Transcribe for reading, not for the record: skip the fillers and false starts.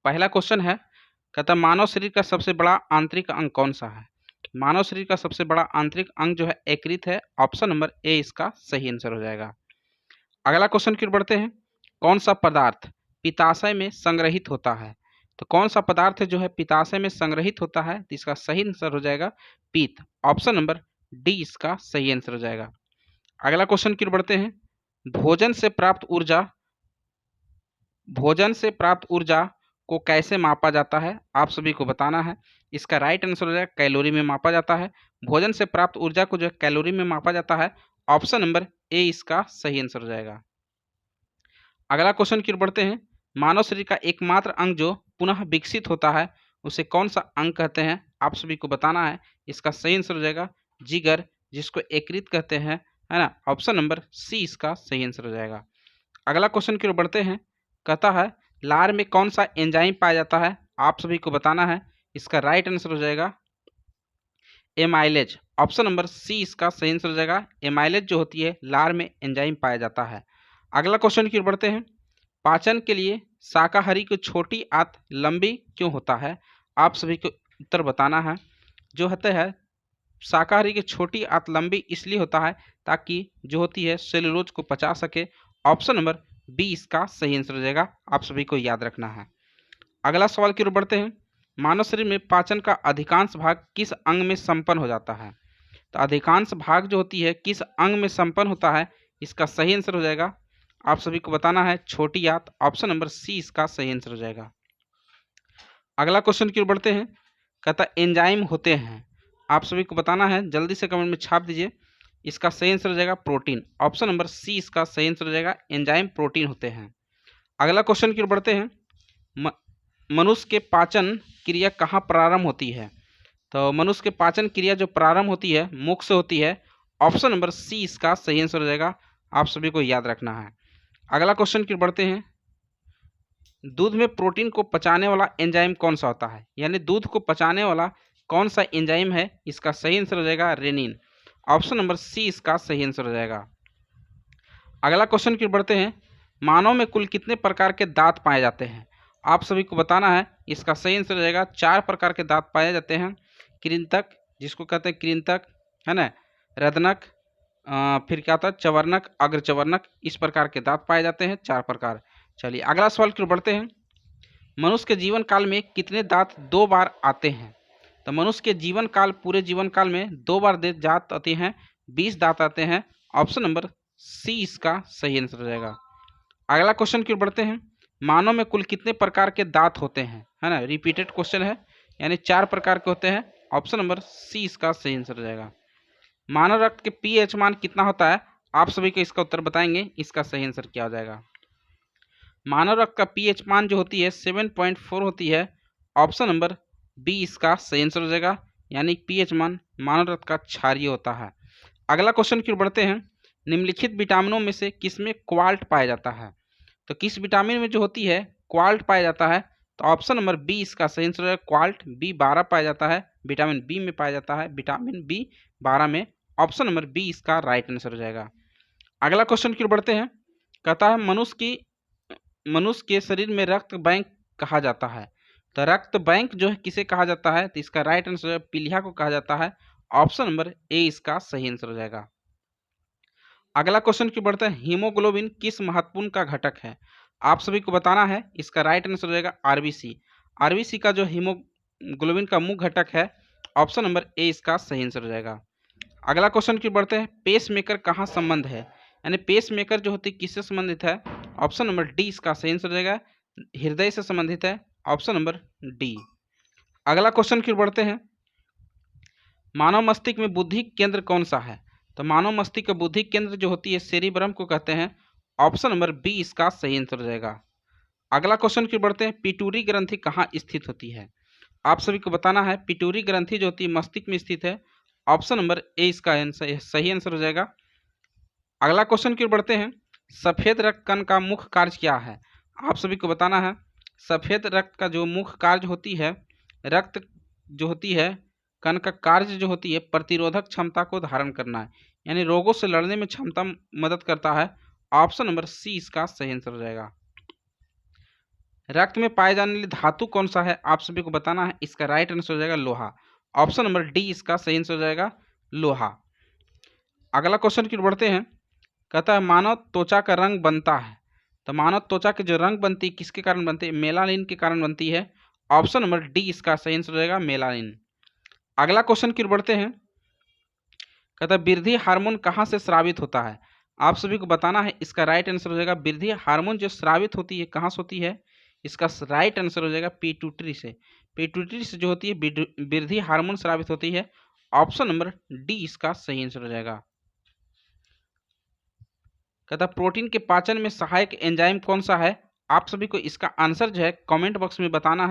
पहला क्वेश्चन है, कहता मानव शरीर का सबसे बड़ा आंतरिक अंग कौन सा है? मानव शरीर का सबसे बड़ा आंतरिक अंग जो है यकृत है। ऑप्शन नंबर ए इसका सही आंसर हो जाएगा। अगला क्वेश्चन की ओर बढ़ते हैं। कौन सा पदार्थ पित्ताशय में संग्रहित होता है? तो कौन सा पदार्थ है जो है पित्ताशय में संग्रहित होता है? तो इसका सही आंसर हो जाएगा पीत। ऑप्शन नंबर डी इसका सही आंसर हो जाएगा। अगला क्वेश्चन की ओर बढ़ते हैं। भोजन से प्राप्त ऊर्जा को कैसे मापा जाता है? आप सभी को बताना है। इसका राइट आंसर हो जाएगा कैलोरी में मापा जाता है। भोजन से प्राप्त ऊर्जा को जो है कैलोरी में मापा जाता है। ऑप्शन नंबर ए इसका सही आंसर हो जाएगा। अगला क्वेश्चन की ओर बढ़ते हैं। मानव शरीर का एकमात्र अंग जो पुनः विकसित होता है उसे कौन सा अंग कहते हैं? आप सभी को बताना है। इसका सही आंसर हो जाएगा जिगर, जिसको यकृत कहते हैं, है ना। ऑप्शन नंबर सी इसका सही आंसर हो जाएगा। अगला क्वेश्चन की ओर बढ़ते हैं। कहता है लार में कौन सा एंजाइम पाया जाता है? आप सभी को बताना है। इसका राइट आंसर हो जाएगा एमाइलेज। ऑप्शन नंबर सी इसका सही आंसर हो जाएगा। एमाइलेज जो होती है लार में एंजाइम पाया जाता है। अगला क्वेश्चन की ओर बढ़ते हैं। पाचन के लिए शाकाहारी की छोटी आंत लंबी क्यों होता है? आप सभी को उत्तर बताना है। जो होता है शाकाहारी की छोटी आंत लंबी इसलिए होता है ताकि जो होती है सेलुलोज को पचा सके। ऑप्शन नंबर बी इसका सही आंसर हो जाएगा। आप सभी को याद रखना है। अगला सवाल की ओर बढ़ते हैं। मानव शरीर में पाचन का अधिकांश भाग किस अंग में संपन्न हो जाता है? तो अधिकांश भाग जो होती है किस अंग में संपन्न होता है? इसका सही आंसर हो जाएगा, आप सभी को बताना है, छोटी आंत। ऑप्शन नंबर सी इसका सही आंसर हो जाएगा। अगला क्वेश्चन की ओर बढ़ते हैं। कहता एंजाइम होते हैं, आप सभी को बताना है, जल्दी से कमेंट में छाप दीजिए। इसका सही आंसर हो जाएगा प्रोटीन। ऑप्शन नंबर सी इसका सही आंसर हो जाएगा, एंजाइम प्रोटीन होते हैं। अगला क्वेश्चन की ओर बढ़ते हैं। मनुष्य के पाचन क्रिया कहाँ प्रारंभ होती है? तो मनुष्य के पाचन क्रिया जो प्रारंभ होती है मुख से होती है। ऑप्शन नंबर सी इसका सही आंसर हो जाएगा। आप सभी को याद रखना है। अगला क्वेश्चन की ओर बढ़ते हैं। दूध में प्रोटीन को पचाने वाला एंजाइम कौन सा होता है? यानी दूध को पचाने वाला कौन सा एंजाइम है? इसका सही आंसर हो जाएगा रेनिन। ऑप्शन नंबर सी इसका सही आंसर हो जाएगा। अगला क्वेश्चन की ओर बढ़ते हैं। मानव में कुल कितने प्रकार के दांत पाए जाते हैं? आप सभी को बताना है। इसका सही आंसर हो जाएगा 4 प्रकार के दांत पाए जाते हैं। कृंतक, जिसको कहते हैं कृंतक, है ना, रदनक, फिर क्या होता है चवर्णक, अग्रचवर्णक, इस प्रकार के दांत पाए जाते हैं, 4 प्रकार। चलिए अगला सवाल की ओर बढ़ते हैं। मनुष्य के जीवन काल में कितने दांत 2 बार आते हैं? तो मनुष्य के जीवन काल, पूरे जीवन काल में 2 बार दांत आते हैं, 20 दांत आते हैं। ऑप्शन नंबर सी इसका सही आंसर हो जाएगा। अगला क्वेश्चन की ओर बढ़ते हैं। मानव में कुल कितने प्रकार के दांत होते हैं? है ना, रिपीटेड क्वेश्चन है, यानी 4 प्रकार के होते हैं। ऑप्शन नंबर सी इसका सही आंसर हो जाएगा। मानव रक्त के पीएच मान कितना होता है? आप सभी को इसका उत्तर बताएंगे। इसका सही आंसर क्या हो जाएगा? मानव रक्त का पीएच मान जो होती है 7.4 होती है। ऑप्शन नंबर बी इसका सही आंसर हो जाएगा, यानी पीएच मान मानव रक्त का क्षारीय होता है। अगला क्वेश्चन की ओर बढ़ते हैं। निम्नलिखित विटामिनों में से किसमें क्वाल्ट पाया जाता है? तो किस विटामिन में जो होती है क्वाल्ट पाया जाता है? तो ऑप्शन नंबर बी इसका सही आंसर है क्वाल्ट। B12 पाया जाता है, विटामिन बी में पाया जाता है, विटामिन B12 में। ऑप्शन नंबर बी इसका राइट आंसर हो जाएगा। अगला क्वेश्चन की ओर बढ़ते हैं। कहता है मनुष्य के शरीर में रक्त बैंक कहा जाता है। तो रक्त बैंक जो है किसे कहा जाता है? तो इसका राइट आंसर है पीलिया को कहा जाता है। ऑप्शन नंबर ए इसका सही आंसर हो जाएगा। अगला क्वेश्चन की बढ़ते हैं। हीमोग्लोबिन किस महत्वपूर्ण का घटक है? आप सभी को बताना है। इसका राइट आंसर हो जाएगा आरबीसी। आरबीसी का जो हीमोग्लोबिन का मुख्य घटक है। ऑप्शन नंबर ए इसका सही आंसर हो जाएगा। अगला क्वेश्चन की बढ़ते हैं। पेस मेकर कहाँ संबंध है? यानी पेस मेकर जो होती है किससे संबंधित है? ऑप्शन नंबर डी इसका सही आंसर हो जाएगा, हृदय से संबंधित है। Option number D. अगला क्वेश्चन की बढ़ते हैं। मानव मस्तिष्क में बुद्धि केंद्र कौन सा है? तो मानव मस्तिष्क का बुद्धि केंद्र जो होती है सेरिब्रम को कहते हैं। ऑप्शन नंबर बी इसका सही आंसर हो जाएगा। अगला क्वेश्चन की बढ़ते हैं। पिट्यूटरी ग्रंथि कहाँ स्थित होती है? आप सभी को बताना है। पिट्यूटरी ग्रंथि जो होती है मस्तिष्क में स्थित है। ऑप्शन नंबर ए इसका सही आंसर हो जाएगा। अगला क्वेश्चन की बढ़ते हैं। सफेद रक्त कण का मुख्य कार्य क्या है? आप सभी को बताना है। सफेद रक्त का जो मुख्य कार्य होती है, रक्त जो होती है कण का कार्य जो होती है प्रतिरोधक क्षमता को धारण करना है, यानी रोगों से लड़ने में क्षमता मदद करता है। ऑप्शन नंबर सी इसका सही आंसर हो जाएगा। रक्त में पाए जाने वाली धातु कौन सा है, आप सभी को बताना है। इसका राइट आंसर हो जाएगा लोहा। ऑप्शन नंबर डी इसका सही आंसर हो जाएगा लोहा। अगला क्वेश्चन की ओर बढ़ते हैं। कहता है मानव त्वचा का रंग बनता है, तो मानव त्वचा की जो रंग बनती है किसके कारण बनती है, मेलानिन के कारण बनती है। ऑप्शन नंबर डी इसका सही आंसर हो जाएगा मेलानिन। अगला क्वेश्चन की ओर बढ़ते हैं। कहता है वृद्धि हार्मोन कहाँ से स्रावित होता है, आप सभी को बताना है। इसका राइट आंसर हो जाएगा वृद्धि हार्मोन जो स्रावित होती है कहाँ से होती है, इसका राइट आंसर हो जाएगा पिट्यूटरी से। पिट्यूटरी से जो होती है वृद्धि हार्मोन स्रावित होती है। ऑप्शन नंबर डी इसका सही आंसर हो जाएगा। कहता प्रोटीन के पाचन में सहायक एंजाइम कौन सा है, आप सभी को इसका आंसर जो है कमेंट बॉक्स में बताना है।